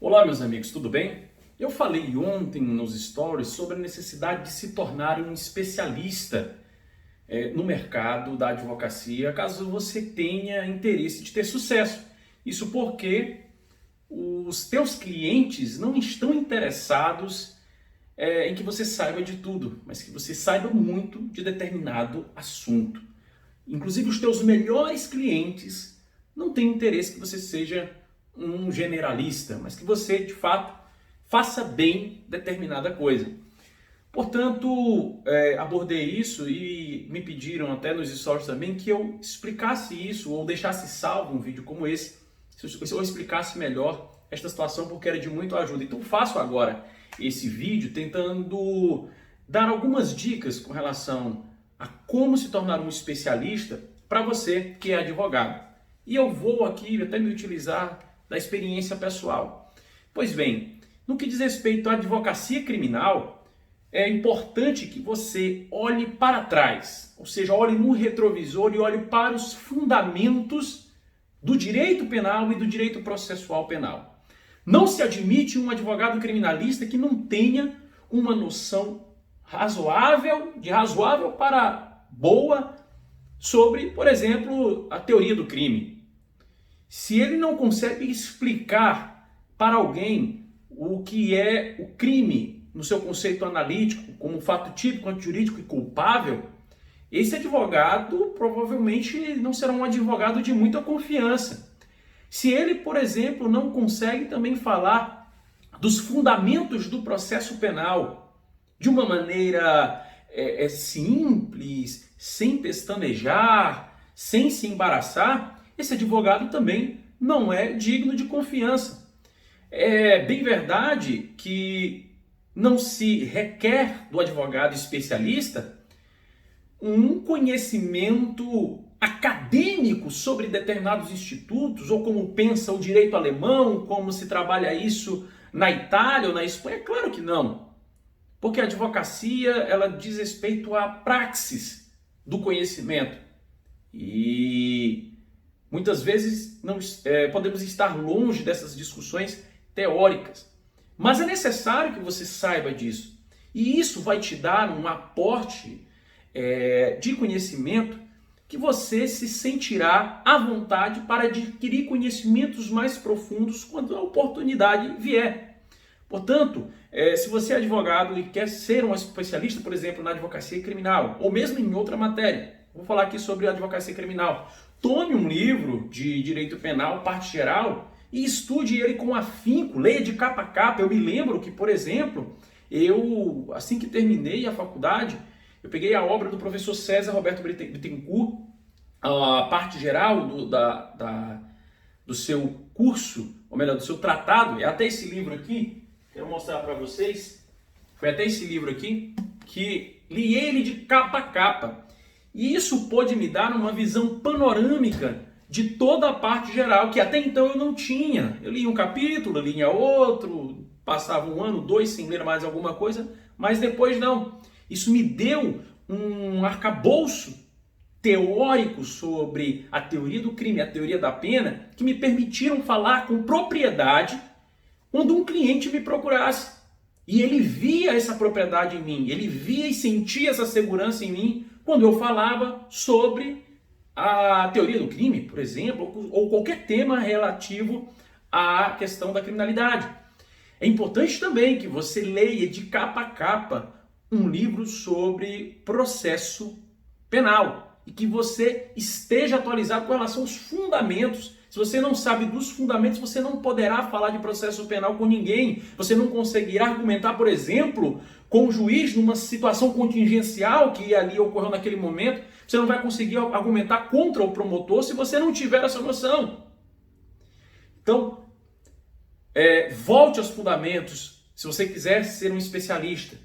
Olá, meus amigos, tudo bem? Eu falei ontem nos stories sobre a necessidade de se tornar um especialista no mercado da advocacia, caso você tenha interesse de ter sucesso. Isso porque os teus clientes não estão interessados em que você saiba de tudo, mas que você saiba muito de determinado assunto. Inclusive, os teus melhores clientes não têm interesse que você seja um generalista, mas que você, de fato, faça bem determinada coisa. Portanto, abordei isso e me pediram até nos stories também que eu explicasse isso ou deixasse salvo um vídeo como esse, se eu explicasse melhor esta situação, porque era de muito ajuda. Então faço agora esse vídeo tentando dar algumas dicas com relação a como se tornar um especialista para você que é advogado. E eu vou aqui até me utilizar da experiência pessoal. Pois bem, no que diz respeito à advocacia criminal, é importante que você olhe para trás, ou seja, olhe no retrovisor e olhe para os fundamentos do direito penal e do direito processual penal. Não se admite um advogado criminalista que não tenha uma noção de razoável para boa sobre, por exemplo, a teoria do crime. Se ele não consegue explicar para alguém o que é o crime no seu conceito analítico, como fato típico, antijurídico e culpável, esse advogado provavelmente não será um advogado de muita confiança. Se ele, por exemplo, não consegue também falar dos fundamentos do processo penal de uma maneira simples, sem pestanejar, sem se embaraçar, esse advogado também não é digno de confiança. É bem verdade que não se requer do advogado especialista um conhecimento acadêmico sobre determinados institutos, ou como pensa o direito alemão, como se trabalha isso na Itália ou na Espanha. Claro que não. Porque a advocacia, ela diz respeito à praxis do conhecimento. E muitas vezes podemos estar longe dessas discussões teóricas. Mas é necessário que você saiba disso. E isso vai te dar um aporte de conhecimento que você se sentirá à vontade para adquirir conhecimentos mais profundos quando a oportunidade vier. Portanto, se você é advogado e quer ser um especialista, por exemplo, na advocacia criminal, ou mesmo em outra matéria, vou falar aqui sobre a advocacia criminal, tome um livro de direito penal, parte geral, e estude ele com afinco, leia de capa a capa. Eu me lembro que, por exemplo, assim que terminei a faculdade, eu peguei a obra do professor César Roberto Bittencourt, a parte geral do seu curso, ou melhor, do seu tratado. É até esse livro aqui, quero mostrar para vocês, foi até esse livro aqui, que li ele de capa a capa. E isso pôde me dar uma visão panorâmica de toda a parte geral, que até então eu não tinha. Eu lia um capítulo, lia outro, passava um ano, dois sem ler mais alguma coisa, mas depois não. Isso me deu um arcabouço teórico sobre a teoria do crime, a teoria da pena, que me permitiram falar com propriedade quando um cliente me procurasse. E ele via essa propriedade em mim, ele via e sentia essa segurança em mim quando eu falava sobre a teoria do crime, por exemplo, ou qualquer tema relativo à questão da criminalidade. É importante também que você leia de capa a capa um livro sobre processo penal e que você esteja atualizado com relação aos fundamentos. Se você não sabe dos fundamentos, você não poderá falar de processo penal com ninguém. Você não conseguirá argumentar, por exemplo, com o juiz numa situação contingencial que ali ocorreu naquele momento. Você não vai conseguir argumentar contra o promotor se você não tiver essa noção. Então, volte aos fundamentos se você quiser ser um especialista.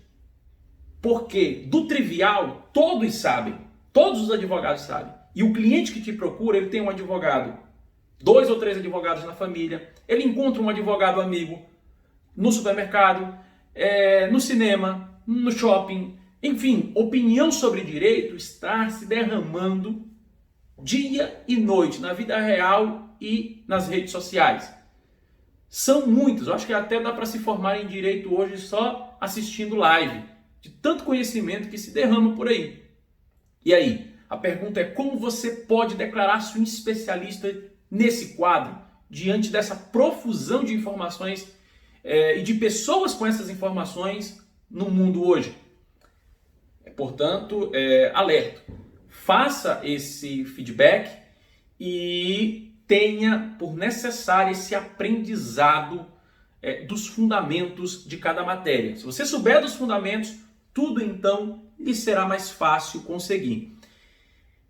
Porque do trivial, todos sabem. Todos os advogados sabem. E o cliente que te procura, ele tem um advogado, 2 ou 3 advogados na família, ele encontra um advogado amigo no supermercado, no cinema, no shopping, enfim, opinião sobre direito está se derramando dia e noite na vida real e nas redes sociais. São muitas, eu acho que até dá para se formar em direito hoje só assistindo live, de tanto conhecimento que se derrama por aí. E aí, a pergunta é como você pode declarar-se um especialista nesse quadro, diante dessa profusão de informações e de pessoas com essas informações no mundo hoje. Portanto, alerta, faça esse feedback e tenha por necessário esse aprendizado dos fundamentos de cada matéria. Se você souber dos fundamentos, tudo então lhe será mais fácil conseguir.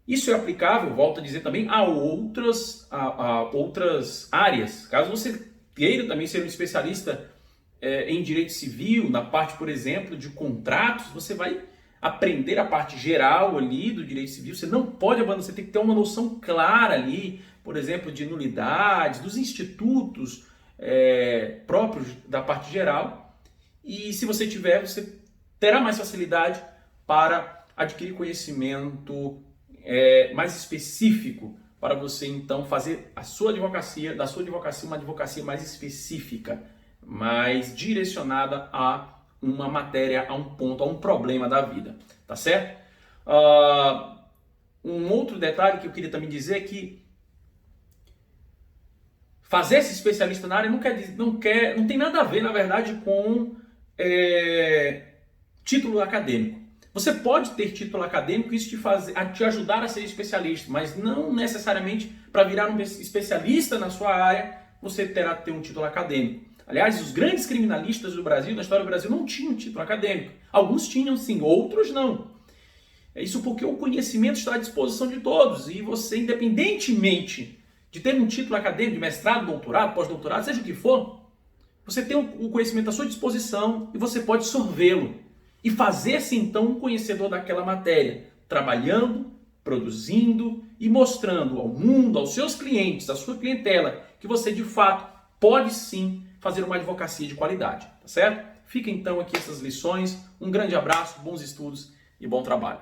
Isso é aplicável, volto a dizer também, a outras áreas. Caso você queira também ser um especialista em direito civil, na parte, por exemplo, de contratos, você vai aprender a parte geral ali do direito civil. Você não pode abandonar, você tem que ter uma noção clara ali, por exemplo, de nulidades, dos institutos próprios da parte geral. E se você tiver, você terá mais facilidade para adquirir conhecimento mais específico, para você então fazer da sua advocacia uma advocacia mais específica, mais direcionada a uma matéria, a um ponto, a um problema da vida, tá certo? Um outro detalhe que eu queria também dizer é que fazer-se especialista na área não tem nada a ver, na verdade, com título acadêmico. Você pode ter título acadêmico e isso te ajudar a ser especialista, mas não necessariamente para virar um especialista na sua área você terá que ter um título acadêmico. Aliás, os grandes criminalistas do Brasil, da história do Brasil, não tinham título acadêmico. Alguns tinham sim, outros não. Isso porque o conhecimento está à disposição de todos e você, independentemente de ter um título acadêmico, de mestrado, doutorado, pós-doutorado, seja o que for, você tem o conhecimento à sua disposição e você pode sorvê-lo e fazer-se então um conhecedor daquela matéria, trabalhando, produzindo e mostrando ao mundo, aos seus clientes, à sua clientela, que você de fato pode sim fazer uma advocacia de qualidade, tá certo? Fica então aqui essas lições, um grande abraço, bons estudos e bom trabalho.